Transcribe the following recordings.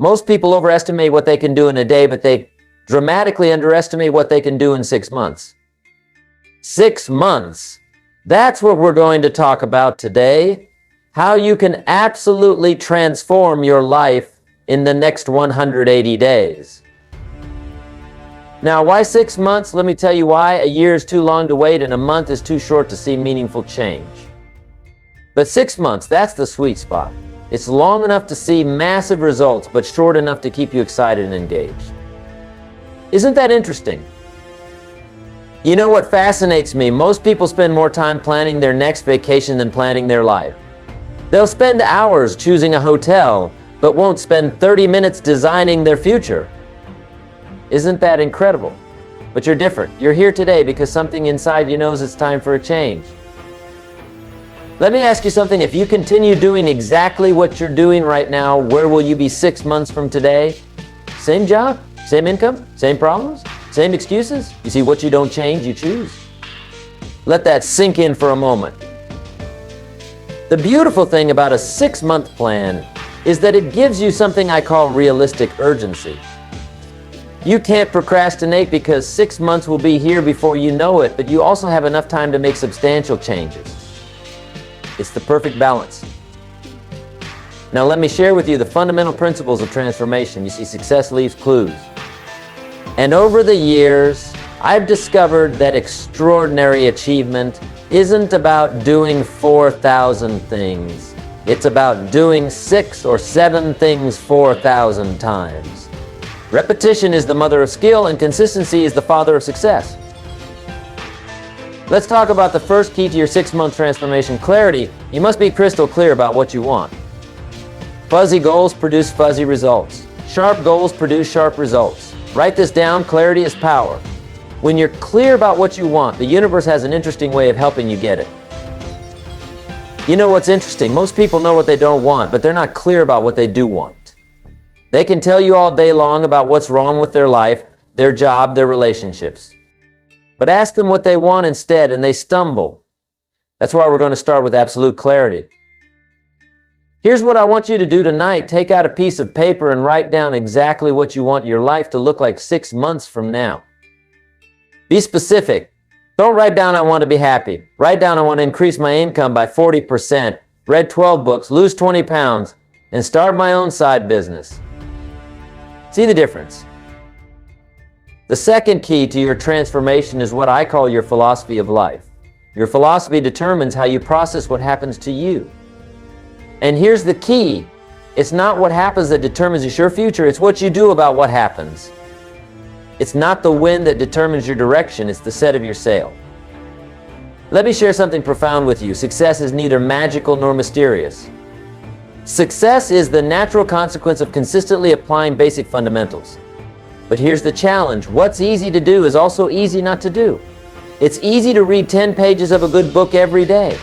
Most people overestimate what they can do in a day, but they dramatically underestimate what they can do in 6 months. 6 months. That's what we're going to talk about today. How you can absolutely transform your life in the next 180 days. Now, why 6 months? Let me tell you why. A year is too long to wait, and a month is too short to see meaningful change. But 6 months, that's the sweet spot. It's long enough to see massive results, but short enough to keep you excited and engaged. Isn't that interesting? You know what fascinates me? Most people spend more time planning their next vacation than planning their life. They'll spend hours choosing a hotel, but won't spend 30 minutes designing their future. Isn't that incredible? But you're different. You're here today because something inside you knows it's time for a change. Let me ask you something. If you continue doing exactly what you're doing right now, where will you be 6 months from today? Same job, same income, same problems, same excuses? You see, what you don't change, you choose. Let that sink in for a moment. The beautiful thing about a 6-month plan is that it gives you something I call realistic urgency. You can't procrastinate because 6 months will be here before you know it, but you also have enough time to make substantial changes. It's the perfect balance. Now let me share with you the fundamental principles of transformation. You see, success leaves clues. And over the years, I've discovered that extraordinary achievement isn't about doing 4,000 things. It's about doing 6 or 7 things 4,000 times. Repetition is the mother of skill, and consistency is the father of success. Let's talk about the first key to your 6-month transformation: clarity. You must be crystal clear about what you want. Fuzzy goals produce fuzzy results. Sharp goals produce sharp results. Write this down: clarity is power. When you're clear about what you want, the universe has an interesting way of helping you get it. You know what's interesting? Most people know what they don't want, but they're not clear about what they do want. They can tell you all day long about what's wrong with their life, their job, their relationships. But ask them what they want instead, and they stumble. That's why we're going to start with absolute clarity. Here's what I want you to do tonight. Take out a piece of paper and write down exactly what you want your life to look like 6 months from now. Be specific. Don't write down, I want to be happy. Write down, I want to increase my income by 40%, read 12 books, lose 20 pounds, and start my own side business. See the difference? The second key to your transformation is what I call your philosophy of life. Your philosophy determines how you process what happens to you. And here's the key. It's not what happens that determines your future, it's what you do about what happens. It's not the wind that determines your direction, it's the set of your sail. Let me share something profound with you. Success is neither magical nor mysterious. Success is the natural consequence of consistently applying basic fundamentals. But here's the challenge. What's easy to do is also easy not to do. It's easy to read 10 pages of a good book every day.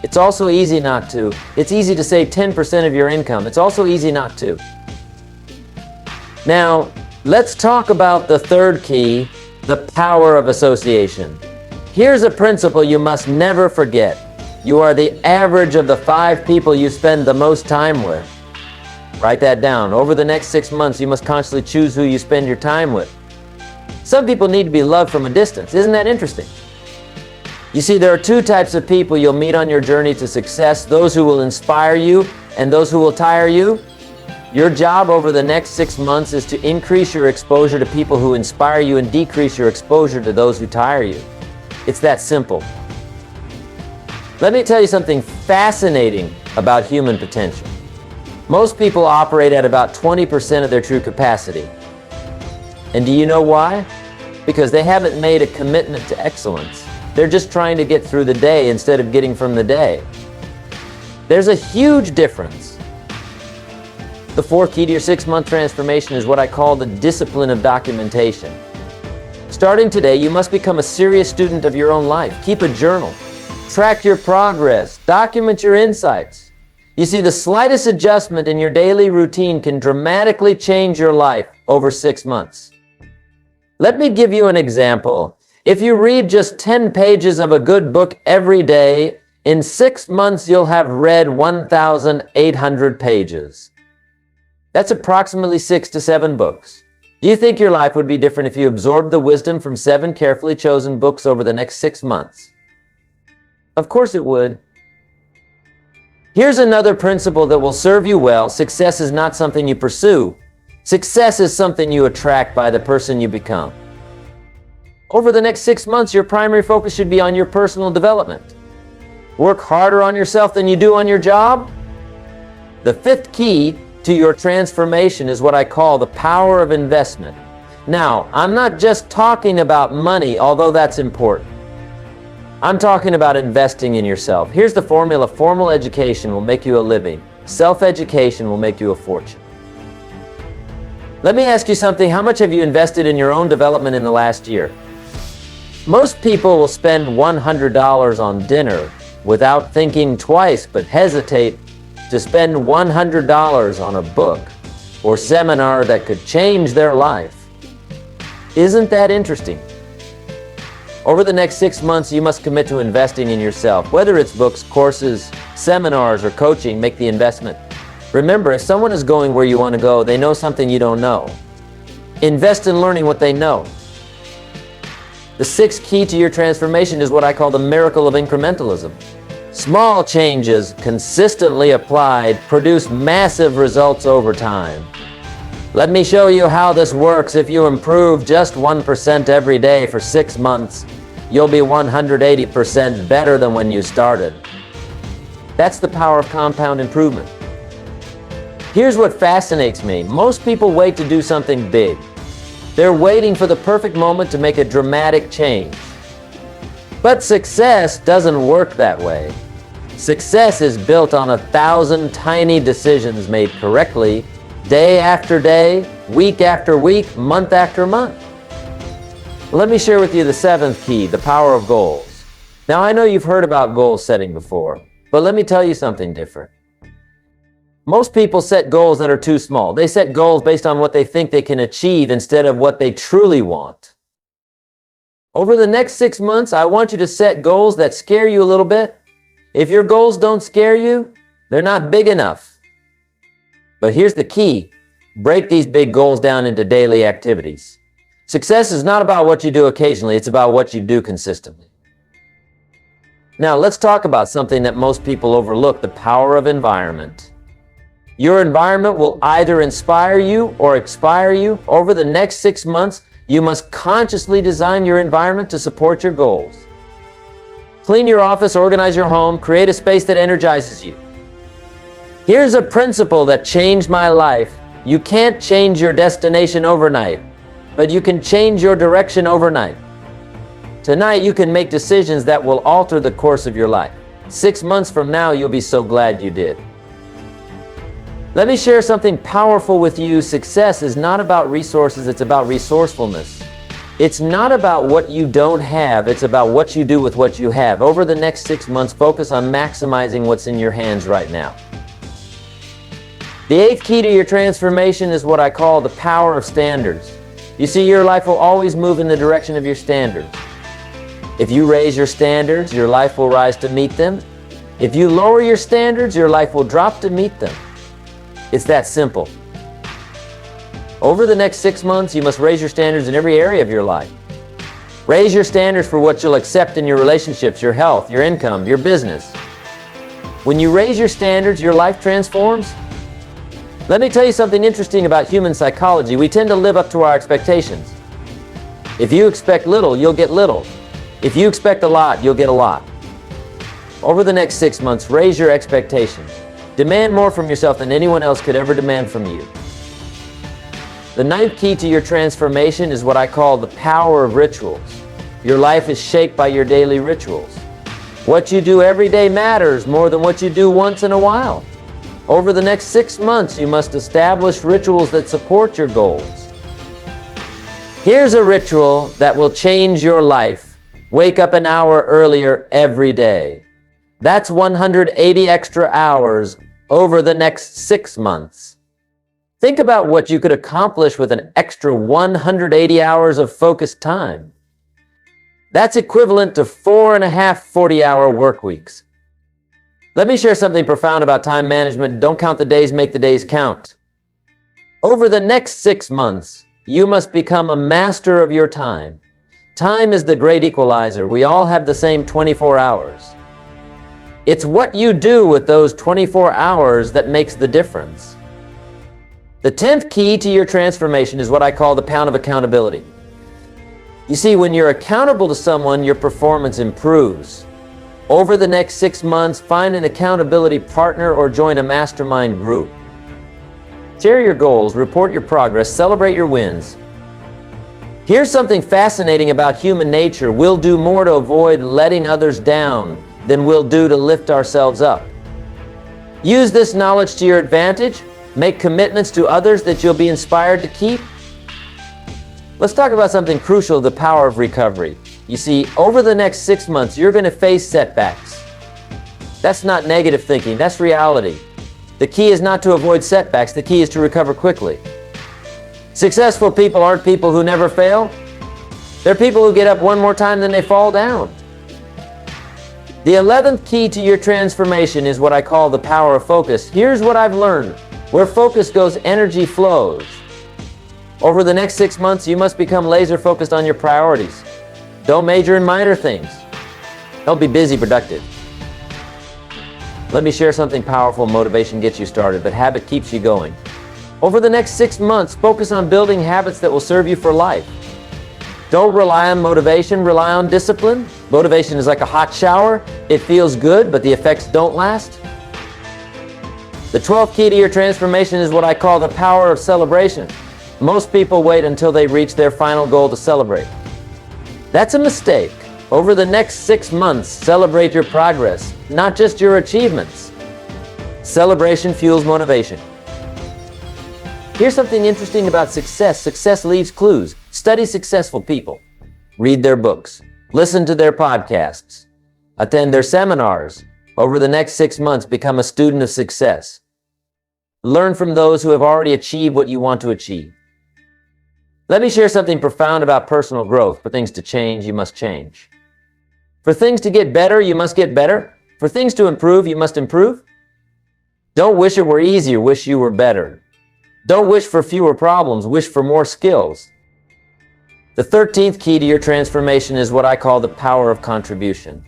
It's also easy not to. It's easy to save 10% of your income. It's also easy not to. Now, let's talk about the third key, the power of association. Here's a principle you must never forget. You are the average of the 5 people you spend the most time with. Write that down. Over the next 6 months, you must constantly choose who you spend your time with. Some people need to be loved from a distance. Isn't that interesting? You see, there are 2 types of people you'll meet on your journey to success: those who will inspire you and those who will tire you. Your job over the next 6 months is to increase your exposure to people who inspire you and decrease your exposure to those who tire you. It's that simple. Let me tell you something fascinating about human potential. Most people operate at about 20% of their true capacity. And do you know why? Because they haven't made a commitment to excellence. They're just trying to get through the day instead of getting from the day. There's a huge difference. The fourth key to your 6-month transformation is what I call the discipline of documentation. Starting today, you must become a serious student of your own life. Keep a journal. Track your progress. Document your insights. You see, the slightest adjustment in your daily routine can dramatically change your life over 6 months. Let me give you an example. If you read just 10 pages of a good book every day, in 6 months you'll have read 1,800 pages. That's approximately 6 to 7 books. Do you think your life would be different if you absorbed the wisdom from 7 carefully chosen books over the next 6 months? Of course it would. Here's another principle that will serve you well. Success is not something you pursue. Success is something you attract by the person you become. Over the next 6 months, your primary focus should be on your personal development. Work harder on yourself than you do on your job. The 5th key to your transformation is what I call the power of investment. Now, I'm not just talking about money, although that's important. I'm talking about investing in yourself. Here's the formula. Formal education will make you a living. Self-education will make you a fortune. Let me ask you something. How much have you invested in your own development in the last year? Most people will spend $100 on dinner without thinking twice, but hesitate to spend $100 on a book or seminar that could change their life. Isn't that interesting? Over the next 6 months, you must commit to investing in yourself. Whether it's books, courses, seminars, or coaching, make the investment. Remember, if someone is going where you want to go, they know something you don't know. Invest in learning what they know. The 6th key to your transformation is what I call the miracle of incrementalism. Small changes consistently applied produce massive results over time. Let me show you how this works. If you improve just 1% every day for 6 months, you'll be 180% better than when you started. That's the power of compound improvement. Here's what fascinates me. Most people wait to do something big. They're waiting for the perfect moment to make a dramatic change. But success doesn't work that way. Success is built on 1,000 tiny decisions made correctly, day after day, week after week, month after month. Let me share with you the 7th key, the power of goals. Now, I know you've heard about goal setting before, but let me tell you something different. Most people set goals that are too small. They set goals based on what they think they can achieve instead of what they truly want. Over the next 6 months, I want you to set goals that scare you a little bit. If your goals don't scare you, they're not big enough. But here's the key. Break these big goals down into daily activities. Success is not about what you do occasionally, it's about what you do consistently. Now, let's talk about something that most people overlook, the power of environment. Your environment will either inspire you or expire you. Over the next 6 months, you must consciously design your environment to support your goals. Clean your office, organize your home, create a space that energizes you. Here's a principle that changed my life. You can't change your destination overnight, but you can change your direction overnight. Tonight, you can make decisions that will alter the course of your life. 6 months from now, you'll be so glad you did. Let me share something powerful with you. Success is not about resources, it's about resourcefulness. It's not about what you don't have, it's about what you do with what you have. Over the next 6 months, focus on maximizing what's in your hands right now. The 8th key to your transformation is what I call the power of standards. You see, your life will always move in the direction of your standards. If you raise your standards, your life will rise to meet them. If you lower your standards, your life will drop to meet them. It's that simple. Over the next 6 months, you must raise your standards in every area of your life. Raise your standards for what you'll accept in your relationships, your health, your income, your business. When you raise your standards, your life transforms. Let me tell you something interesting about human psychology. We tend to live up to our expectations. If you expect little, you'll get little. If you expect a lot, you'll get a lot. Over the next 6 months, raise your expectations. Demand more from yourself than anyone else could ever demand from you. The 9th key to your transformation is what I call the power of rituals. Your life is shaped by your daily rituals. What you do every day matters more than what you do once in a while. Over the next 6 months, you must establish rituals that support your goals. Here's a ritual that will change your life. Wake up an hour earlier every day. That's 180 extra hours over the next 6 months. Think about what you could accomplish with an extra 180 hours of focused time. That's equivalent to 4.5 40-hour work weeks. Let me share something profound about time management. Don't count the days, make the days count. Over the next 6 months, you must become a master of your time. Time is the great equalizer. We all have the same 24 hours. It's what you do with those 24 hours that makes the difference. The 10th key to your transformation is what I call the pound of accountability. You see, when you're accountable to someone, your performance improves. Over the next 6 months, find an accountability partner or join a mastermind group. Share your goals, report your progress, celebrate your wins. Here's something fascinating about human nature. We'll do more to avoid letting others down than we'll do to lift ourselves up. Use this knowledge to your advantage. Make commitments to others that you'll be inspired to keep. Let's talk about something crucial, the power of recovery. You see, over the next 6 months, you're going to face setbacks. That's not negative thinking, that's reality. The key is not to avoid setbacks, the key is to recover quickly. Successful people aren't people who never fail. They're people who get up one more time than they fall down. The 11th key to your transformation is what I call the power of focus. Here's what I've learned. Where focus goes, energy flows. Over the next 6 months, you must become laser focused on your priorities. Don't major in minor things. Don't be busy, productive. Let me share something powerful. Motivation gets you started, but habit keeps you going. Over the next 6 months, focus on building habits that will serve you for life. Don't rely on motivation, rely on discipline. Motivation is like a hot shower. It feels good, but the effects don't last. The 12th key to your transformation is what I call the power of celebration. Most people wait until they reach their final goal to celebrate. That's a mistake. Over the next 6 months, celebrate your progress, not just your achievements. Celebration fuels motivation. Here's something interesting about success. Success leaves clues. Study successful people. Read their books. Listen to their podcasts. Attend their seminars. Over the next 6 months, become a student of success. Learn from those who have already achieved what you want to achieve. Let me share something profound about personal growth. For things to change, you must change. For things to get better, you must get better. For things to improve, you must improve. Don't wish it were easier, wish you were better. Don't wish for fewer problems, wish for more skills. The 13th key to your transformation is what I call the power of contribution.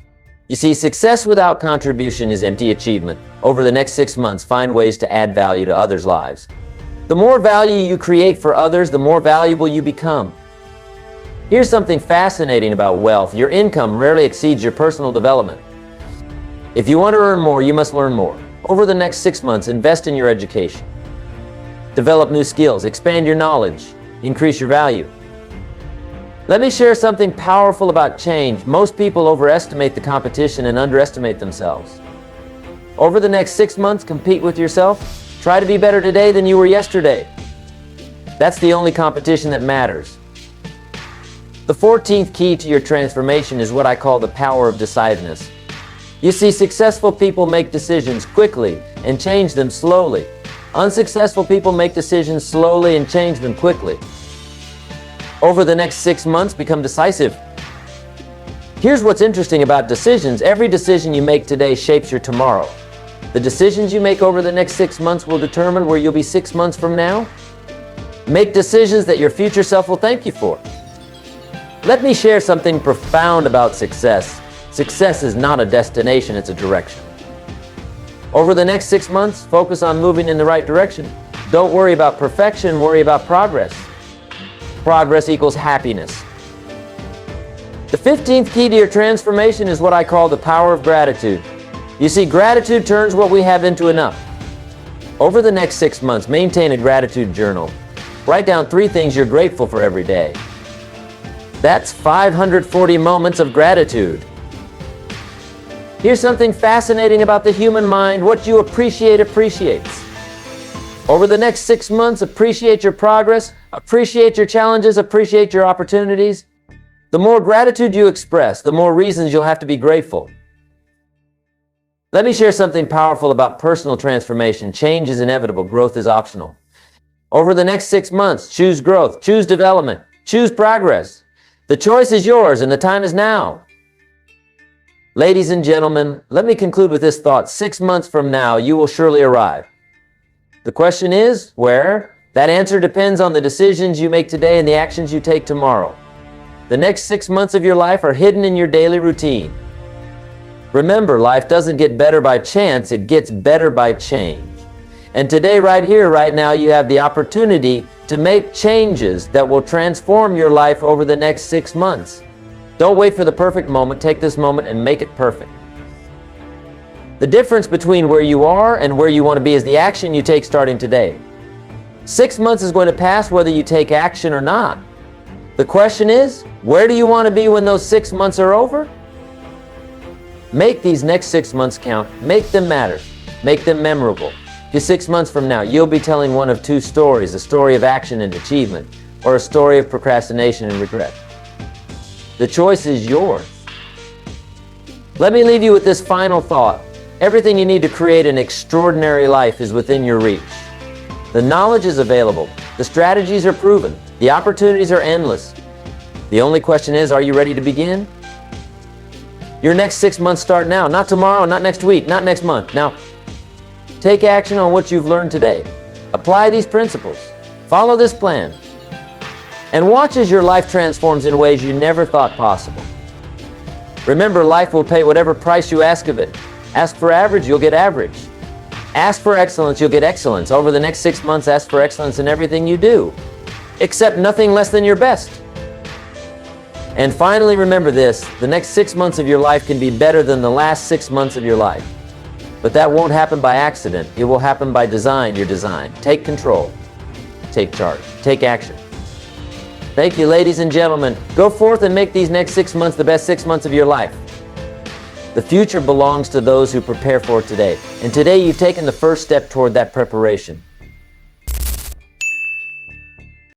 You see, success without contribution is empty achievement. Over the next 6 months, find ways to add value to others' lives. The more value you create for others, the more valuable you become. Here's something fascinating about wealth. Your income rarely exceeds your personal development. If you want to earn more, you must learn more. Over the next 6 months, invest in your education. Develop new skills, expand your knowledge, increase your value. Let me share something powerful about change. Most people overestimate the competition and underestimate themselves. Over the next 6 months, compete with yourself. Try to be better today than you were yesterday. That's the only competition that matters. The 14th key to your transformation is what I call the power of decisiveness. You see, successful people make decisions quickly and change them slowly. Unsuccessful people make decisions slowly and change them quickly. Over the next 6 months, become decisive. Here's what's interesting about decisions. Every decision you make today shapes your tomorrow. The decisions you make over the next 6 months will determine where you'll be 6 months from now. Make decisions that your future self will thank you for. Let me share something profound about success. Success is not a destination, it's a direction. Over the next 6 months, focus on moving in the right direction. Don't worry about perfection, worry about progress. Progress equals happiness. The 15th key to your transformation is what I call the power of gratitude. You see, gratitude turns what we have into enough. Over the next 6 months, maintain a gratitude journal. Write down 3 things you're grateful for every day. That's 540 moments of gratitude. Here's something fascinating about the human mind. What you appreciate appreciates. Over the next 6 months, appreciate your progress, appreciate your challenges, appreciate your opportunities. The more gratitude you express, the more reasons you'll have to be grateful. Let me share something powerful about personal transformation. Change is inevitable, growth is optional. Over the next 6 months, choose growth, choose development, choose progress. The choice is yours and the time is now. Ladies and gentlemen, let me conclude with this thought. 6 months from now, you will surely arrive. The question is, where? That answer depends on the decisions you make today and the actions you take tomorrow. The next 6 months of your life are hidden in your daily routine. Remember, life doesn't get better by chance, it gets better by change. And today, right here, right now, you have the opportunity to make changes that will transform your life over the next 6 months. Don't wait for the perfect moment. Take this moment and make it perfect. The difference between where you are and where you want to be is the action you take starting today. 6 months is going to pass whether you take action or not. The question is, where do you want to be when those 6 months are over? Make these next 6 months count. Make them matter. Make them memorable. If 6 months from now, you'll be telling one of two stories, a story of action and achievement, or a story of procrastination and regret. The choice is yours. Let me leave you with this final thought. Everything you need to create an extraordinary life is within your reach. The knowledge is available. The strategies are proven. The opportunities are endless. The only question is, are you ready to begin? Your next 6 months start now, not tomorrow, not next week, not next month. Now, take action on what you've learned today. Apply these principles. Follow this plan. And watch as your life transforms in ways you never thought possible. Remember, life will pay whatever price you ask of it. Ask for average, you'll get average. Ask for excellence, you'll get excellence. Over the next 6 months, ask for excellence in everything you do. Accept nothing less than your best. And finally, remember this, the next 6 months of your life can be better than the last 6 months of your life. But that won't happen by accident. It will happen by design, your design. Take control. Take charge. Take action. Thank you, ladies and gentlemen. Go forth and make these next 6 months the best 6 months of your life. The future belongs to those who prepare for it today. And today you've taken the first step toward that preparation.